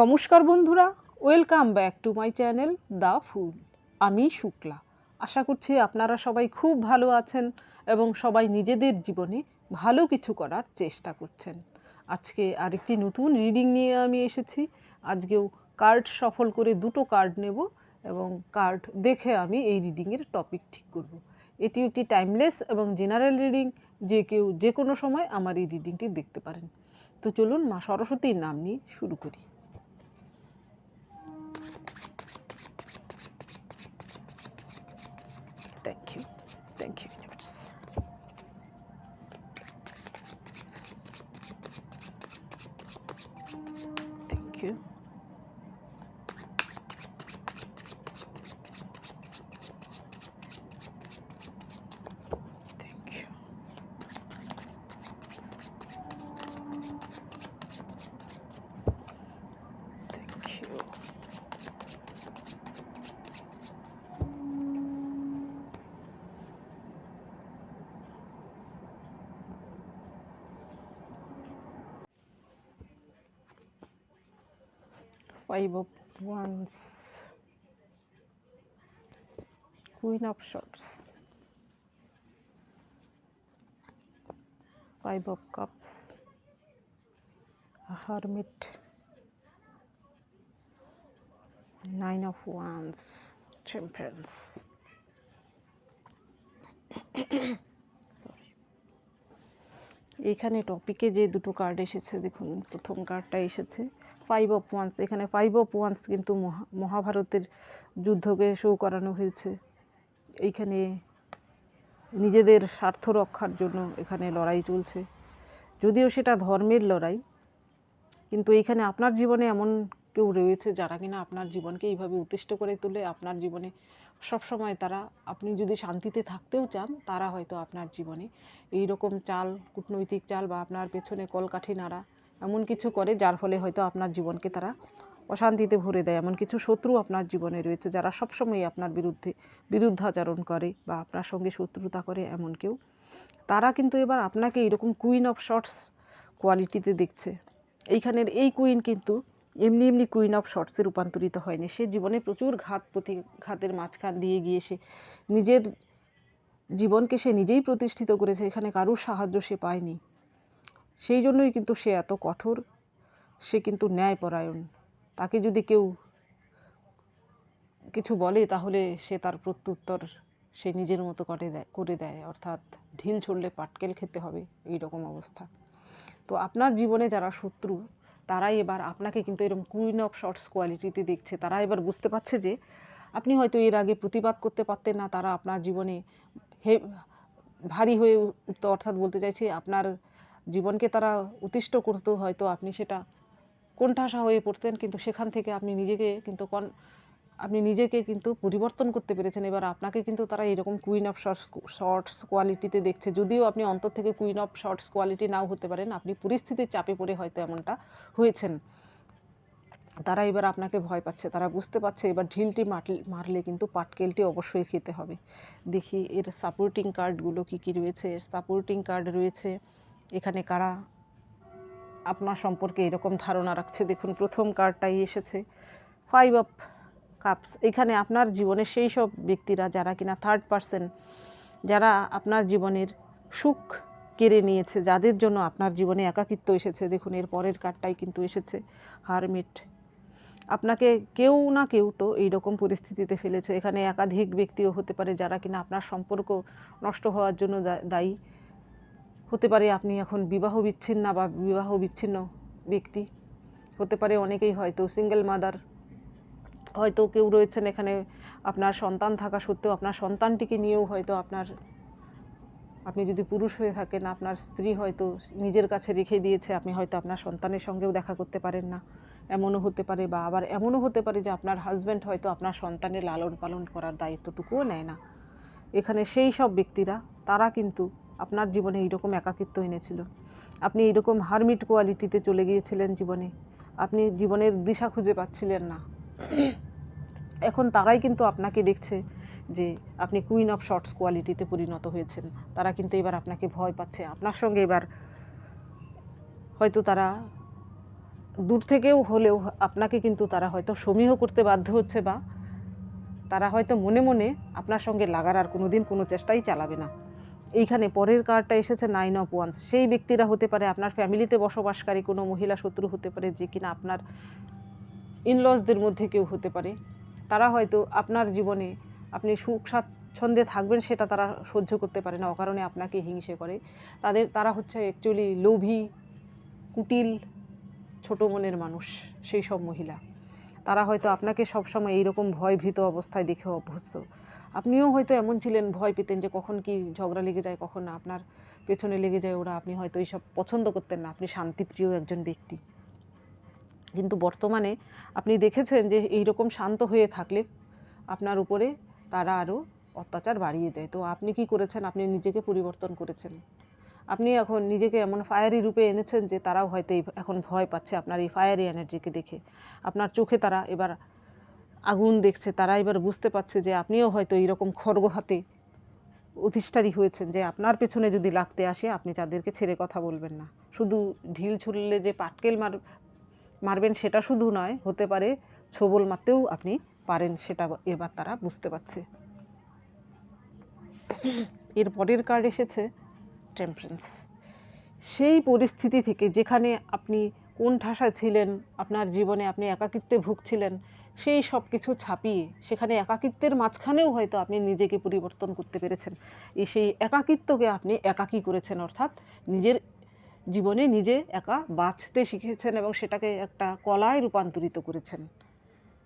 নমস্কার বন্ধুরা, welcome back to my channel the full. আমি শুক্লা। আশা করছি আপনারা সবাই খুব ভালো আছেন এবং সবাই নিজেদের জীবনে ভালো কিছু করার চেষ্টা করছেন। আজকে আরেকটি নতুন রিডিং নিয়ে আমি এসেছি। আজকেও কার্ড সফল করে দুটো কার্ড নেব এবং কার্ড দেখে আমি এই রিডিংয়ের টপিক ঠিক করব। এটি একটি টাইমলেস এবং জেনারেল রিডিং, যে কেউ যে কোনো সময় আমার এই রিডিংটি দেখতে পারেন। তো চলুন মা সরস্বতীর নাম নিয়ে শুরু করি। Thank you. Thank you, universe. Thank you. Thank you. Thank you. Five of Wands, Queen of Swords, Five of Cups, a Hermit, Nine of Wands, Temperance. Sorry, এখানে টপিকে যে দুটো কার্ড এসেছে, দেখুন প্রথম কার্ডটা এসেছে ফাইভ অফ ওয়ান্স। এখানে ফাইভ অফ ওয়ান্স কিন্তু মহাভারতের যুদ্ধকে শো করানো হয়েছে। এইখানে নিজেদের স্বার্থ রক্ষার জন্য এখানে লড়াই চলছে, যদিও সেটা ধর্মের লড়াই, কিন্তু এইখানে আপনার জীবনে এমন কেউ রয়েছে যারা কিনা আপনার জীবনকে এইভাবে উত্তিষ্ট করে তোলে। আপনার জীবনে সবসময় তারা, আপনি যদি শান্তিতে থাকতেও চান, তারা হয়তো আপনার জীবনে এই রকম চাল, কূটনৈতিক চাল বা আপনার পেছনে কলকাঠি নাড়া এমন কিছু করে, যার ফলে হয়তো আপনার জীবনকে তারা অশান্তিতে ভরে দেয়। এমন কিছু শত্রু আপনার জীবনে রয়েছে যারা সবসময় আপনার বিরুদ্ধাচরণ করে বা আপনার সঙ্গে শত্রুতা করে। এমন কেউ, তারা কিন্তু এবার আপনাকে এইরকম কুইন অফ শর্টস কোয়ালিটিতে দেখছে। এইখানের এই কুইন কিন্তু এমনি এমনি কুইন অফ শর্টসে রূপান্তরিত হয়নি। সে জীবনে প্রচুর প্রতিঘাতের মাঝখান দিয়ে গিয়ে সে নিজের জীবনকে সে নিজেই প্রতিষ্ঠিত করেছে। এখানে কারোর সাহায্য সে পায়নি। সেই জন্যই কিন্তু সে এত কঠোর। সে কিন্তু ন্যায়পরায়ণ। তাকে যদি কেউ কিছু বলে তাহলে সে তার প্রত্যুত্তর সে নিজের মতো করে দেয়, অর্থাৎ ঢিল ছুড়লে পাটকেল খেতে হবে, এই রকম অবস্থা। তো আপনার জীবনে যারা শত্রু, তারাই এবার আপনাকে কিন্তু এরকম কুইন অফ শর্টস কোয়ালিটিতে দেখছে। তারা এবার বুঝতে পারছে যে আপনি হয়তো এর আগে প্রতিবাদ করতে পারতেন না, তারা আপনার জীবনে ভারী হয়ে উঠতো, অর্থাৎ বলতে চাইছি আপনার জীবনকে তারা অতিষ্ঠ করতো। হয়তো আপনি সেটা কোণঠাসা হয়ে পড়তেন, কিন্তু সেখান থেকে আপনি নিজেকে কিন্তু পরিবর্তন করতে পেরেছেন। এবার আপনাকে কিন্তু তারা এরকম কুইন অফ শর্টস কোয়ালিটিতে দেখছে। যদিও আপনি অন্তর থেকে কুইন অফ শর্টস কোয়ালিটি নাও হতে পারেন, আপনি পরিস্থিতির চাপে পড়ে হয়তো এমনটা হয়েছেন। তারা এবার আপনাকে ভয় পাচ্ছে। তারা বুঝতে পারছে এবার ঢিলটি মারলে কিন্তু পাটকেলটি অবশ্যই খেতে হবে। দেখি এর সাপোর্টিং কার্ডগুলো কী কী রয়েছে। সাপোর্টিং কার্ড রয়েছে এখানে কারা আপনার সম্পর্কে এরকম ধারণা রাখছে। দেখুন প্রথম কার্ডটাই এসেছে ফাইভ অফ কাপস। এখানে আপনার জীবনের সেই সব ব্যক্তিরা যারা কিনা থার্ড পারসন, যারা আপনার জীবনের সুখ কেড়ে নিয়েছে, যাদের জন্য আপনার জীবনে একাকিত্ব এসেছে। দেখুন এর পরের কার্ডটাই কিন্তু এসেছে হারমিট। আপনাকে কেউ না কেউ তো এইরকম পরিস্থিতিতে ফেলেছে। এখানে একাধিক ব্যক্তিও হতে পারে যারা কিনা আপনার সম্পর্ক নষ্ট হওয়ার জন্য দায়ী হতে পারে। আপনি এখন বিবাহ বিচ্ছিন্ন বা বিবাহ বিচ্ছিন্ন ব্যক্তি হতে পারে। অনেকেই হয়তো সিঙ্গেল মাদার, হয়তো কেউ রয়েছেন এখানে আপনার সন্তান থাকা সত্ত্বেও আপনার সন্তানটিকে নিয়েও হয়তো আপনি যদি পুরুষ হয়ে থাকেন, আপনার স্ত্রী হয়তো নিজের কাছে রেখে দিয়েছে। আপনি হয়তো আপনার সন্তানের সঙ্গেও দেখা করতে পারেন না, এমনও হতে পারে। বা আবার এমনও হতে পারে যে আপনার হাজব্যান্ড হয়তো আপনার সন্তানের লালন পালন করার দায়িত্বটুকুও নেয় না। এখানে সেই সব ব্যক্তিরা, তারা কিন্তু আপনার জীবনে এইরকম একাকিত্ব এনেছিল। আপনি এইরকম হারমিট কোয়ালিটিতে চলে গিয়েছিলেন জীবনে। আপনি জীবনের দিশা খুঁজে পাচ্ছিলেন না। এখন তারাই কিন্তু আপনাকে দেখছে যে আপনি কুইন অফ শর্টস কোয়ালিটিতে পরিণত হয়েছেন। তারা কিন্তু এবার আপনাকে ভয় পাচ্ছে। আপনার সঙ্গে এবার হয়তো তারা দূর থেকেও হলেও আপনাকে কিন্তু তারা হয়তো সমীহ করতে বাধ্য হচ্ছে, বা তারা হয়তো মনে মনে আপনার সঙ্গে লাগার আর কোনো দিন কোনো চেষ্টাই চালাবে না। এইখানে পরের কার্ডটা এসেছে 9 অফ ওয়ান্স। সেই ব্যক্তিরা হতে পারে আপনার ফ্যামিলিতে বসবাসকারী কোনো মহিলা শত্রু হতে পারে, যে কিনা আপনার ইনলসদের মধ্যে কেউ হতে পারে। তারা হয়তো আপনার জীবনে আপনি সুখ স্বাচ্ছন্দ্যে থাকবেন সেটা তারা সহ্য করতে পারে না, অকারণে আপনাকে হিংসে করে। তারা হচ্ছে অ্যাকচুয়ালি লোভী, কুটিল, ছোট মনের মানুষ, সেই সব মহিলা। তারা হয়তো আপনাকে সবসময় এইরকম ভয়ভীত অবস্থায় দেখে অভ্যস্ত। আপনিও হয়তো এমন ছিলেন, ভয় পেতেন যে কখন কি ঝগড়া লেগে যায়, কখন না আপনার পেছনে লেগে যায় ওরা। আপনি হয়তো এইসব পছন্দ করতেন না, আপনি শান্তিপ্রিয় একজন ব্যক্তি। কিন্তু বর্তমানে আপনি দেখেছেন যে এইরকম শান্ত হয়ে থাকলে আপনার উপরে তারা আরও অত্যাচার বাড়িয়ে দেয়। তো আপনি কি করেছেন? আপনি নিজেকে পরিবর্তন করেছেন। আপনি এখন নিজেকে এমন ফায়ারি রূপে এনেছেন যে তারাও হয়তো এখন ভয় পাচ্ছে আপনার এই ফায়ারি এনার্জিকে দেখে। আপনার চোখে তারা এবার আগুন দেখছে, তারা এবার বুঝতে পারছে যে আপনিও হয়তো এইরকম খড়গ হাতে অধিষ্ঠারী হয়েছেন, যে আপনার পেছনে যদি লাগতে আসে আপনি তাদেরকে ছেড়ে কথা বলবেন না। শুধু ঢিল ছুড়লে যে পাটকেল মারবেন সেটা শুধু নয়, হতে পারে ছোবল মারতেও আপনি পারেন, সেটা এবার তারা বুঝতে পারছে। এর পরের কার্ড এসেছে টেম্পারেন্স। সেই পরিস্থিতি থেকে যেখানে আপনি কোণঠাসায় ছিলেন, আপনার জীবনে আপনি একাকিত্বে ভুগছিলেন, সেই সব কিছু ছাপিয়ে সেখানে একাকিত্বের মাঝখানেও হয়তো আপনি নিজেকে পরিবর্তন করতে পেরেছেন। সেই একাকিত্বকে আপনি একাকী করেছেন, অর্থাৎ নিজের জীবনে নিজে একা বাঁচতে শিখেছেন এবং সেটাকে একটা কলায় রূপান্তরিত করেছেন।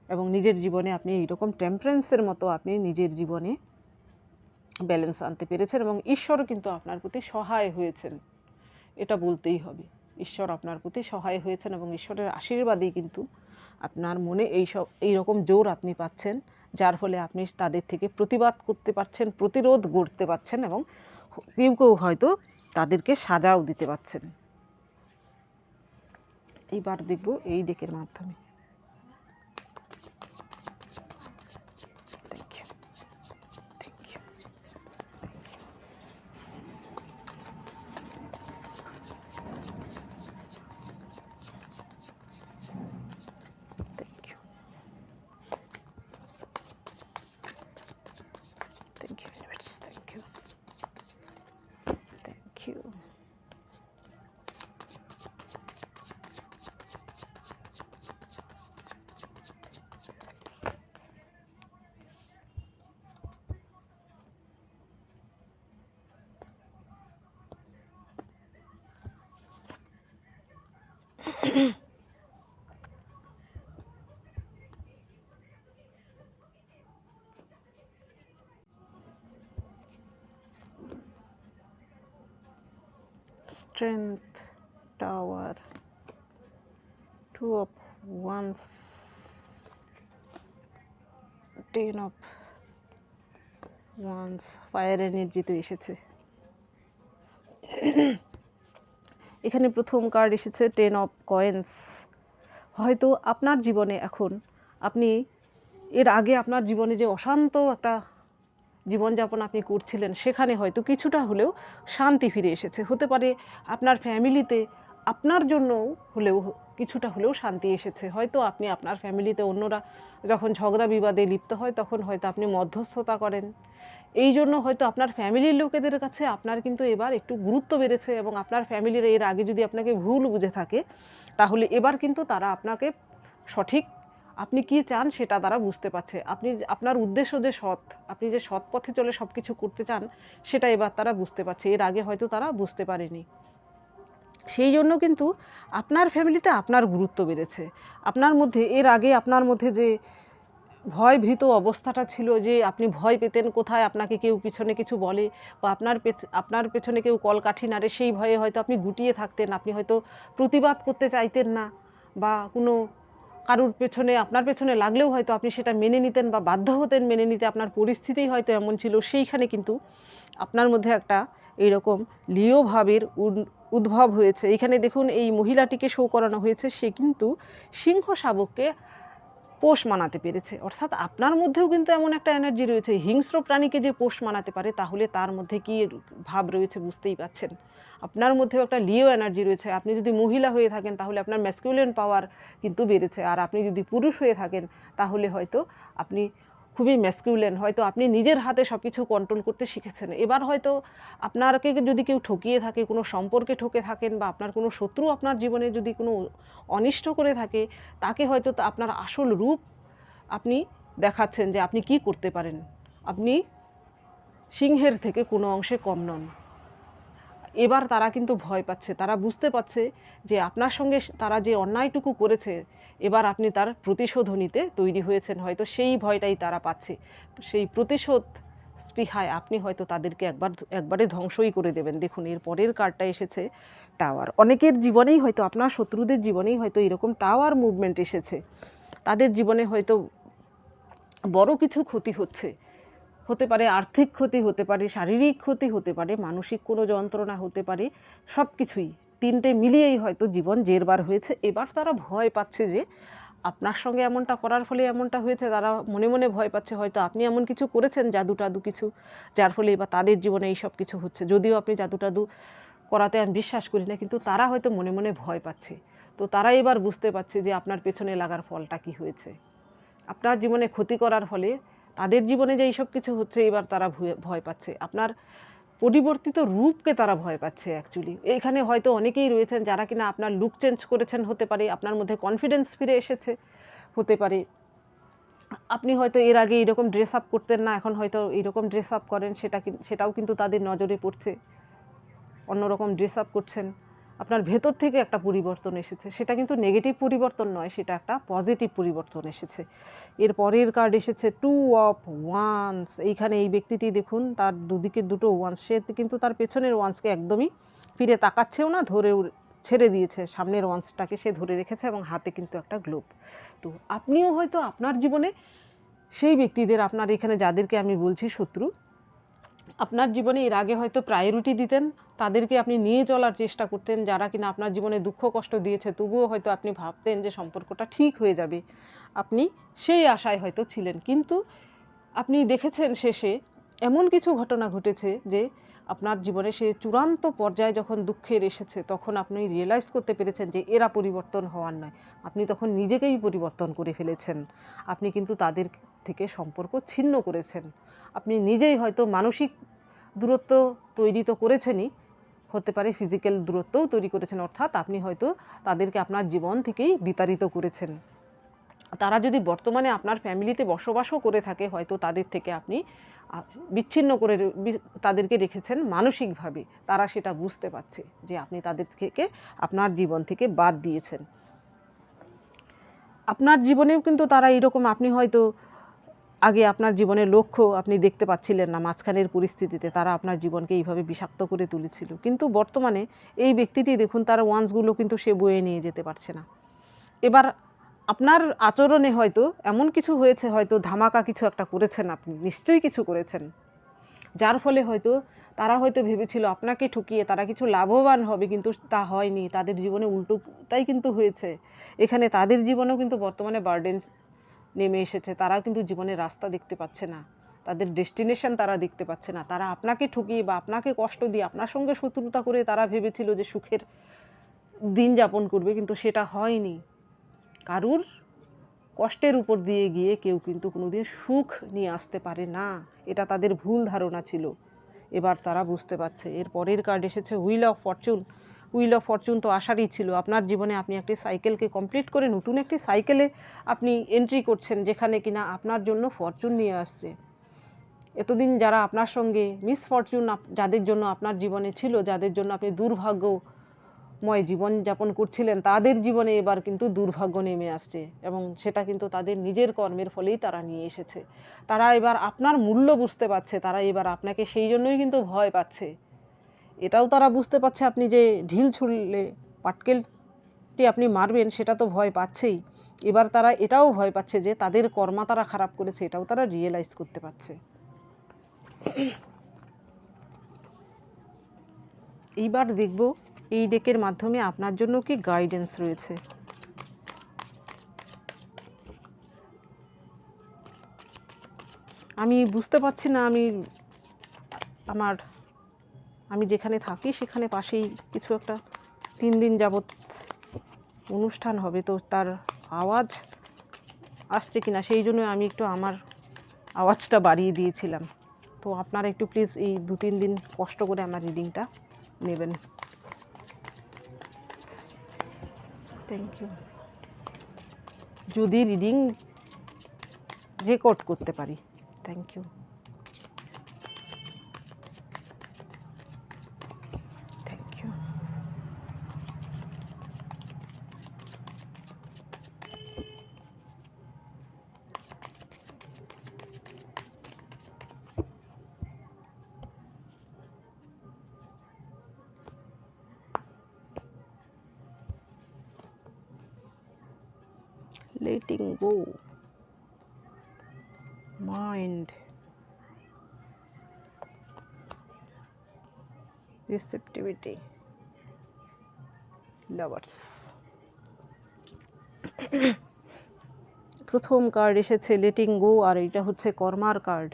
এবং নিজের জীবনে আপনি এইরকম টেম্পারেন্সের মতো আপনি নিজের জীবনে ব্যালেন্স আনতে পেরেছেন, এবং ঈশ্বরও কিন্তু আপনার প্রতি সহায় হয়েছেন, এটা বলতেই হবে। ঈশ্বর আপনার প্রতি সহায় হয়েছেন এবং ঈশ্বরের আশীর্বাদেই কিন্তু আপনার মনে এইরকম জোর আপনি পাচ্ছেন, যার ফলে আপনি তাদের থেকে প্রতিবাদ করতে পারছেন, প্রতিরোধ গড়তে পারছেন, এবং কেউ কেউ হয়তো তাদেরকে সাজাও দিতে পারছেন। এইবার দেখব এই ডেকের মাধ্যমে। Strength, Tower, 2 of Wands, 10 of Wands, fire energy তো এসেছে। এখানে প্রথম কার্ড এসেছে 10 অফ কয়েন্স। হয়তো আপনার জীবনে এখন আপনি এর আগে আপনার জীবনে যে অশান্ত একটা জীবনযাপন আপনি করছিলেন, সেখানে হয়তো কিছুটা হলেও শান্তি ফিরে এসেছে। হতে পারে আপনার ফ্যামিলিতে আপনার জন্য হলেও কিছুটা হলেও শান্তি এসেছে। হয়তো আপনি আপনার ফ্যামিলিতে অন্যরা যখন ঝগড়া বিবাদে লিপ্ত হয় তখন হয়তো আপনি মধ্যস্থতা করেন। এই জন্য হয়তো আপনার ফ্যামিলির লোকেদের কাছে আপনার কিন্তু এবার একটু গুরুত্ব বেড়েছে, এবং আপনার ফ্যামিলির এর আগে যদি আপনাকে ভুল বুঝে থাকে তাহলে এবার কিন্তু তারা আপনাকে সঠিক আপনি কি চান সেটা তারা বুঝতে পারছে। আপনার উদ্দেশ্য যে সৎ, আপনি যে সৎ পথে চলে সব কিছু করতে চান সেটা এবার তারা বুঝতে পারছে, এর আগে হয়তো তারা বুঝতে পারেনি। সেই জন্য কিন্তু আপনার ফ্যামিলিতে আপনার গুরুত্ব বেড়েছে। আপনার মধ্যে এর আগে আপনার মধ্যে যে ভয়ভীত অবস্থাটা ছিল, যে আপনি ভয় পেতেন কোথায় আপনাকে কেউ পিছনে কিছু বলে বা আপনার পেছনে কেউ কলকাঠি নাড়ে, সেই ভয়ে হয়তো আপনি গুটিয়ে থাকতেন, আপনি হয়তো প্রতিবাদ করতে চাইতেন না, বা কোনো কারুর পেছনে আপনার পেছনে লাগলেও হয়তো আপনি সেটা মেনে নিতেন বা বাধ্য হতেন মেনে নিতে, আপনার পরিস্থিতিই হয়তো এমন ছিল। সেইখানে কিন্তু আপনার মধ্যে একটা এইরকম লিও ভাবের উদ্ভব হয়েছে। এখানে দেখুন এই মহিলাটিকে শো করানো হয়েছে, সে কিন্তু সিংহ শাবককে পোষ মানাতে পেরেছে। অর্থাৎ আপনার মধ্যেও কিন্তু এমন একটা এনার্জি রয়েছে, হিংস্র প্রাণীকে যে পোষ মানাতে পারে তাহলে তার মধ্যে কী ভাব রয়েছে বুঝতেই পাচ্ছেন। আপনার মধ্যেও একটা লিও এনার্জি রয়েছে। আপনি যদি মহিলা হয়ে থাকেন তাহলে আপনার ম্যাসকুলিন পাওয়ার কিন্তু বেড়েছে, আর আপনি যদি পুরুষ হয়ে থাকেন তাহলে হয়তো আপনি খুবই ম্যাসকুলিন, হয়তো আপনি নিজের হাতে সব কিছু কন্ট্রোল করতে শিখেছেন। এবার হয়তো আপনাকে যদি কেউ ঠকিয়ে থাকে, কোনো সম্পর্কে ঠকে থাকেন, বা আপনার কোনো শত্রু আপনার জীবনে যদি কোনো অনিষ্ট করে থাকে, তাকে হয়তো আপনার আসল রূপ আপনি দেখাচ্ছেন যে আপনি কি করতে পারেন। আপনি সিংহের থেকে কোনো অংশে কম নন। এবার তারা কিন্তু ভয় পাচ্ছে, তারা বুঝতে পারছে যে আপনার সঙ্গে তারা যে অন্যায়টুকু করেছে এবার আপনি তার প্রতিশোধ নিতে তৈরি হয়েছেন, হয়তো সেই ভয়টাই তারা পাচ্ছে। সেই প্রতিশোধ স্পৃহায় আপনি হয়তো তাদেরকে একবারে ধ্বংসই করে দেবেন। দেখুন এর পরের কার্ডটা এসেছে টাওয়ার। অনেকের জীবনেই হয়তো, আপনার শত্রুদের জীবনেই হয়তো এরকম টাওয়ার মুভমেন্ট এসেছে। তাদের জীবনে হয়তো বড় কিছু ক্ষতি হতে পারে, আর্থিক ক্ষতি হতে পারে, শারীরিক ক্ষতি হতে পারে, মানসিক কোনো যন্ত্রণা হতে পারে, সব কিছুই তিনটে মিলিয়েই হয়তো জীবন জেরবার হয়েছে। এবার তারা ভয় পাচ্ছে যে আপনার সঙ্গে এমনটা করার ফলে এমনটা হয়েছে, তারা মনে মনে ভয় পাচ্ছে হয়তো আপনি এমন কিছু করেছেন, জাদু টাদু কিছু, যার ফলে এবার তাদের জীবনে এই সব কিছু হচ্ছে। যদিও আপনি জাদু টাদু করাতে আমি বিশ্বাস করি না, কিন্তু তারা হয়তো মনে মনে ভয় পাচ্ছে। তো তারা এবার বুঝতে পারছে যে আপনার পেছনে লাগার ফলটা কি হয়েছে। আপনার জীবনে ক্ষতি করার ফলে তাদের জীবনে যে এইসব কিছু হচ্ছে, এবার তারা ভয় পাচ্ছে। আপনার পরিবর্তিত রূপকে তারা ভয় পাচ্ছে অ্যাকচুয়ালি। এখানে হয়তো অনেকেই রয়েছেন যারা কিনা আপনার লুক চেঞ্জ করেছেন, হতে পারে আপনার মধ্যে কনফিডেন্স ফিরে এসেছে, হতে পারে আপনি হয়তো এর আগে এরকম ড্রেস আপ করতেন না, এখন হয়তো এরকম ড্রেস আপ করেন, সেটাও কিন্তু তাদের নজরে পড়ছে, অন্যরকম ড্রেস আপ করছেন। আপনার ভেতর থেকে একটা পরিবর্তন এসেছে, সেটা কিন্তু নেগেটিভ পরিবর্তন নয়, সেটা একটা পজিটিভ পরিবর্তন এসেছে। এর পরের কার্ড এসেছে 2 অফ ওয়ান্স। এইখানে এই ব্যক্তিটি দেখুন, তার দুদিকে দুটো ওয়ান্স, সে কিন্তু তার পেছনের ওয়ান্সকে একদমই ফিরে তাকাচ্ছেও না, ছেড়ে দিয়েছে, সামনের ওয়ান্সটাকে সে ধরে রেখেছে এবং হাতে কিন্তু একটা গ্লোব। তো আপনিও হয়তো আপনার জীবনে সেই ব্যক্তিদের, আপনার এখানে যাদেরকে আমি বলছি শত্রু, আপনার জীবনে এর আগে হয়তো প্রায়োরিটি দিতেন, তাদেরকে আপনি নিয়ে চলার চেষ্টা করতেন, যারা কিনা আপনার জীবনে দুঃখ কষ্ট দিয়েছে, তবুও হয়তো আপনি ভাবতেন যে সম্পর্কটা ঠিক হয়ে যাবে, আপনি সেই আশায় হয়তো ছিলেন। কিন্তু আপনি দেখেছেন শেষে এমন কিছু ঘটনা ঘটেছে যে আপনার জীবনে সে চূড়ান্ত পর্যায়ে যখন দুঃখের এসেছে, তখন আপনি রিয়েলাইজ করতে পেরেছেন যে এরা পরিবর্তন হওয়ার নয়। আপনি তখন নিজেকেই পরিবর্তন করে ফেলেছেন। আপনি কিন্তু তাদের থেকে সম্পর্ক ছিন্ন করেছেন। আপনি নিজেই হয়তো মানসিক দূরত্ব তৈরি তো করেছেনই, হতে পারে ফিজিক্যাল দূরত্বও তৈরি করেছেন, অর্থাৎ আপনি হয়তো তাদেরকে আপনার জীবন থেকেই বিতাড়িত করেছেন। তারা যদি বর্তমানে আপনার ফ্যামিলিতে বসবাসও করে থাকে, হয়তো তাদের থেকে আপনি বিচ্ছিন্ন করে তাদেরকে রেখেছেন মানসিকভাবে। তারা সেটা বুঝতে পারছে যে আপনি তাদের থেকে আপনার জীবন থেকে বাদ দিয়েছেন। আপনার জীবনেও কিন্তু তারা এরকম, আপনি হয়তো আগে আপনার জীবনের লক্ষ্য আপনি দেখতে পাচ্ছিলেন না, মাঝখানের পরিস্থিতিতে তারা আপনার জীবনকে এইভাবে বিষাক্ত করে তুলেছিল। কিন্তু বর্তমানে এই ব্যক্তিটি দেখুন, তার ওয়ান্সগুলো কিন্তু সে বয়ে নিয়ে যেতে পারছে না। এবার আপনার আচরণে হয়তো এমন কিছু হয়েছে, হয়তো ধামাকা কিছু একটা করেছেন, আপনি নিশ্চয়ই কিছু করেছেন, যার ফলে হয়তো তারা হয়তো ভেবেছিল আপনাকে ঠকিয়ে তারা কিছু লাভবান হবে, কিন্তু তা হয়নি। তাদের জীবনে উল্টোটাই কিন্তু হয়েছে। এখানে তাদের জীবনেও কিন্তু বর্তমানে বার্ডেন নেমে এসেছে। তারা কিন্তু জীবনের রাস্তা দেখতে পাচ্ছে না, তাদের ডেস্টিনেশন তারা দেখতে পাচ্ছে না। তারা আপনাকে ঠকিয়ে বা আপনাকে কষ্ট দিয়ে, আপনার সঙ্গে শত্রুতা করে তারা ভেবেছিল যে সুখের দিন যাপন করবে, কিন্তু সেটা হয়নি। কারুর কষ্টের উপর দিয়ে গিয়ে কেউ কিন্তু কোনোদিন সুখ নিয়ে আসতে পারে না, এটা তাদের ভুল ধারণা ছিল। এবার তারা বুঝতে পারছে। এর পরের কার্ড এসেছে wheel of Fortune. Wheel of Fortune তো আসারই ছিল। আপনার জীবনে আপনি একটি সাইকেলকে কমপ্লিট করে নতুন একটি সাইকেলে আপনি এন্ট্রি করছেন, যেখানে কিনা আপনার জন্য ফরচুন নিয়ে আসছে। এতদিন যারা আপনার সঙ্গে মিসফরচুন যাদের জন্য আপনার জীবনে ছিল, যাদের জন্য আপনি দুর্ভাগ্যময় জীবনযাপন করছিলেন, তাদের জীবনে এবার কিন্তু দুর্ভাগ্য নেমে আসছে, এবং সেটা কিন্তু তাদের নিজের কর্মের ফলেই তারা নিয়ে এসেছে। তারা এবার আপনার মূল্য বুঝতে পারছে, তারা এবার আপনাকে সেই জন্যই কিন্তু ভয় পাচ্ছে। এটাও তারা বুঝতে পারছে আপনি যে ঢিল ছুঁড়লে পাটকেলটি আপনি মারবেন, সেটা তো ভয় পাচ্ছেই। এবার তারা এটাও ভয় পাচ্ছে যে তাদের কর্মা তারা খারাপ করেছে, এটাও তারা রিয়েলাইজ করতে পারছে। এইবার দেখব এই ডেকের মাধ্যমে আপনার জন্য কি গাইডেন্স রয়েছে। আমি বুঝতে পারছি না, আমি যেখানে থাকি সেখানে পাশেই কিছু একটা 3 দিন যাবৎ অনুষ্ঠান হবে, তো তার আওয়াজ আসছে কিনা সেই জন্য আমি একটু আমার আওয়াজটা বাড়িয়ে দিয়েছিলাম। তো আপনারা একটু প্লিজ এই 2-3 দিন কষ্ট করে আমার রিডিংটা নেবেন। Thank you. যদি রিডিং রেকর্ড করতে পারি। Thank you, thank you. Letting go, mind, receptivity, lovers. প্রথম কার্ড এসেছে লেটিং গো, আর এটা হচ্ছে কর্মার কার্ড।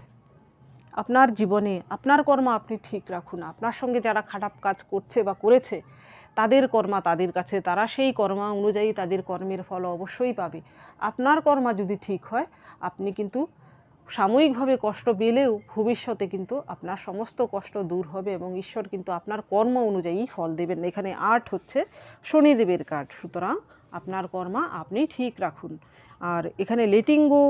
আপনার জীবনে আপনার কর্ম আপনি ঠিক রাখুন। আপনার সঙ্গে যারা খারাপ কাজ করছে বা করেছে তাদের কর্মা তাদের কাছে, তারা সেই কর্মা অনুযায়ী তাদের কর্মের ফল অবশ্যই পাবে। আপনার কর্মা যদি ঠিক হয়, আপনি কিন্তু সাময়িকভাবে কষ্ট পেলেও ভবিষ্যতে কিন্তু আপনার সমস্ত কষ্ট দূর হবে এবং ঈশ্বর কিন্তু আপনার কর্ম অনুযায়ী ফল দেবেন। এখানে 8 হচ্ছে শনিদেবের কার্ড, সুতরাং আপনার কর্মা আপনি ঠিক রাখুন। আর এখানে লেটিং গো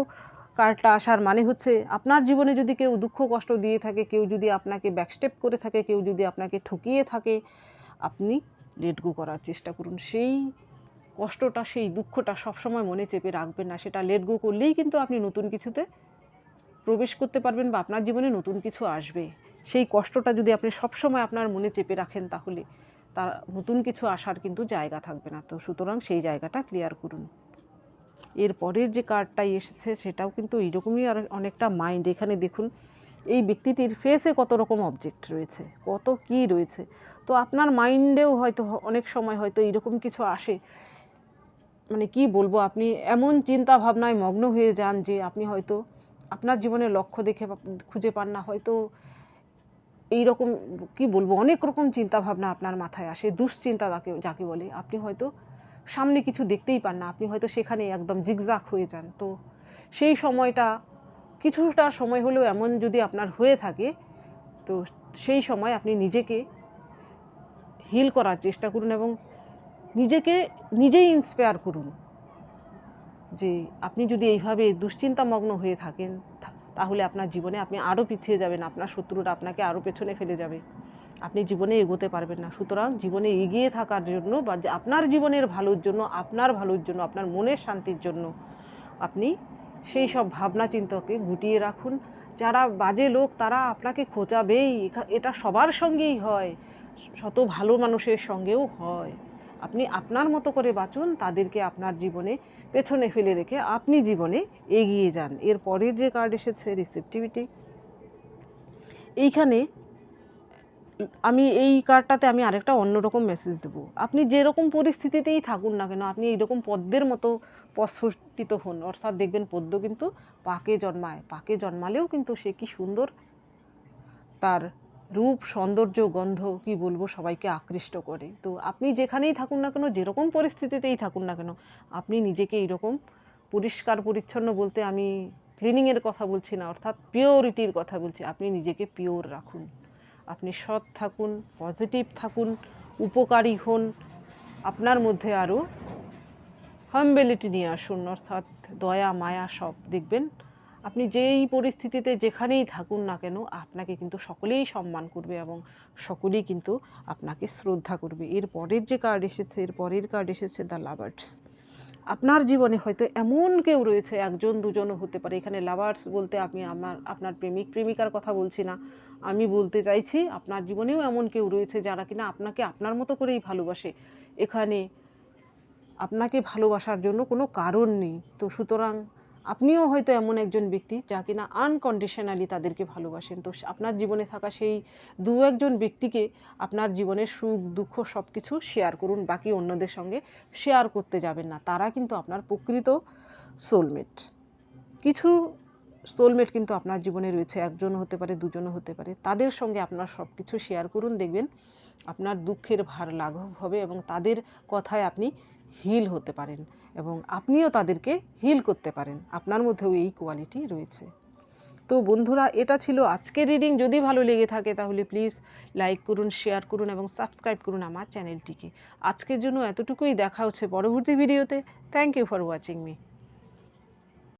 কার্ডটা আসার মানে হচ্ছে আপনার জীবনে যদি কেউ দুঃখ কষ্ট দিয়ে থাকে, কেউ যদি আপনাকে ব্যাকস্টেপ করে থাকে, কেউ যদি আপনাকে ঠকিয়ে থাকে, আপনি লেট গো করার চেষ্টা করুন। সেই কষ্টটা, সেই দুঃখটা সবসময় মনে চেপে রাখবেন না। সেটা লেট গো করলেই কিন্তু আপনি নতুন কিছুতে প্রবেশ করতে পারবেন বা আপনার জীবনে নতুন কিছু আসবে। সেই কষ্টটা যদি আপনি সবসময় আপনার মনে চেপে রাখেন, তাহলে তার নতুন কিছু আসার কিন্তু জায়গা থাকবে না। তো সুতরাং সেই জায়গাটা ক্লিয়ার করুন। এর পরের যে কার্ডটাই এসেছে সেটাও কিন্তু এইরকমই, আর অনেকটা মাইন্ড। এখানে দেখুন এই ব্যক্তিটির ফেসে কত রকম অবজেক্ট রয়েছে, কত কি রয়েছে। তো আপনার মাইন্ডেও হয়তো অনেক সময় হয়তো এইরকম কিছু আসে, মানে কি বলবো, আপনি এমন চিন্তা ভাবনায় মগ্ন হয়ে যান যে আপনি হয়তো আপনার জীবনের লক্ষ্য দেখে খুঁজে পান না। হয়তো এই রকম কি বলবো, অনেক রকম চিন্তা ভাবনা আপনার মাথায় আসে, দুশ্চিন্তা যাকে বলে। আপনি হয়তো সামনে কিছু দেখতেই পান না, আপনি হয়তো সেখানে একদম জিগজাগ হয়ে যান। তো সেই সময়টা কিছুটা সময় হলেও এমন যদি আপনার হয়ে থাকে, তো সেই সময় আপনি নিজেকে হিল করার চেষ্টা করুন এবং নিজেকে নিজেই ইন্সপায়ার করুন যে আপনি যদি এইভাবে দুশ্চিন্তামগ্ন হয়ে থাকেন, তাহলে আপনার জীবনে আপনি আরও পিছিয়ে যাবেন, আপনার শত্রুরা আপনাকে আরও পেছনে ফেলে যাবে, আপনি জীবনে এগোতে পারবেন না। সুতরাং জীবনে এগিয়ে থাকার জন্য বা আপনার জীবনের ভালোর জন্য, আপনার ভালোর জন্য, আপনার মনের শান্তির জন্য আপনি সেই সব ভাবনা চিন্তাকে গুটিয়ে রাখুন। যারা বাজে লোক তারা আপনাকে খোঁচাবেই, এটা সবার সঙ্গেই হয়, শত ভালো মানুষের সঙ্গেও হয়। আপনি আপনার মতো করে বাঁচুন, তাদেরকে আপনার জীবনে পেছনে ফেলে রেখে আপনি জীবনে এগিয়ে যান। এর পরের যে কার্ড এসেছে রিসেপটিভিটি, এইখানে আমি এই কার্ডটাতে আমি আরেকটা অন্যরকম মেসেজ দেবো। আপনি যেরকম পরিস্থিতিতেই থাকুন না কেন, আপনি এইরকম পদ্মের মতো প্রস্ফুটিত হন। অর্থাৎ দেখবেন পদ্ম কিন্তু পাকে জন্মায়, পাকে জন্মালেও কিন্তু সে কি সুন্দর, তার রূপ, সৌন্দর্য, গন্ধ কি বলবো সবাইকে আকৃষ্ট করে। তো আপনি যেখানেই থাকুন না কেন, যেরকম পরিস্থিতিতেই থাকুন না কেন, আপনি নিজেকে এইরকম পরিষ্কার পরিচ্ছন্ন, বলতে আমি ক্লিনিংয়ের কথা বলছি না, অর্থাৎ পিওরিটির কথা বলছি। আপনি নিজেকে পিওর রাখুন, আপনি সৎ থাকুন, পজিটিভ থাকুন, উপকারী হন, আপনার মধ্যে আরও হাম্বেলিটি নিয়ে আসুন, অর্থাৎ দয়া মায়া সব। দেখবেন আপনি যেই পরিস্থিতিতে যেখানেই থাকুন না কেন, আপনাকে কিন্তু সকলেই সম্মান করবে এবং সকলেই কিন্তু আপনাকে শ্রদ্ধা করবে। এর পরের যে কার্ড এসেছে, এর পরের কার্ড এসেছে দ্য লাভার্স। আপনার জীবনে হয়তো এমন কেউ রয়েছে, একজন দুজনও হতে পারে। এখানে লাভার্স বলতে আমি আপনার প্রেমিক প্রেমিকার কথা বলছি না, আমি বলতে চাইছি আপনার জীবনেও এমন কেউ রয়েছে যারা কিনা আপনাকে আপনার মতো করেই ভালোবাসে। এখানে আপনাকে ভালোবাসার জন্য কোনো কারণ নেই। তো সুতরাং আপনিও হয়তো এমন একজন ব্যক্তি যা কিনা আনকন্ডিশনালি তাদেরকে ভালোবাসেন। তো আপনার জীবনে থাকা সেই 2-1 ব্যক্তিকে আপনার জীবনের সুখ দুঃখ সব কিছু শেয়ার করুন, বাকি অন্যদের সঙ্গে শেয়ার করতে যাবেন না। তারা কিন্তু আপনার প্রকৃত সোলমেট। কিছু সোলমেট কিন্তু আপনার জীবনে রয়েছে, একজন হতে পারে, দুজনও হতে পারে। তাদের সঙ্গে আপনার সব কিছু শেয়ার করুন, দেখবেন আপনার দুঃখের ভার লাঘব হবে এবং তাদের কথায় আপনি হিল হতে পারেন এবং আপনিও তাদেরকে হিল করতে পারেন। আপনার মধ্যেও এই কোয়ালিটি রয়েছে। তো বন্ধুরা, এটা ছিল আজকের রিডিং। যদি ভালো লেগে থাকে তাহলে প্লিজ লাইক করুন, শেয়ার করুন এবং সাবস্ক্রাইব করুন আমার চ্যানেলটিকে। আজকের জন্য এতটুকুই, দেখা হচ্ছে পরবর্তী ভিডিওতে। Thank you for watching me.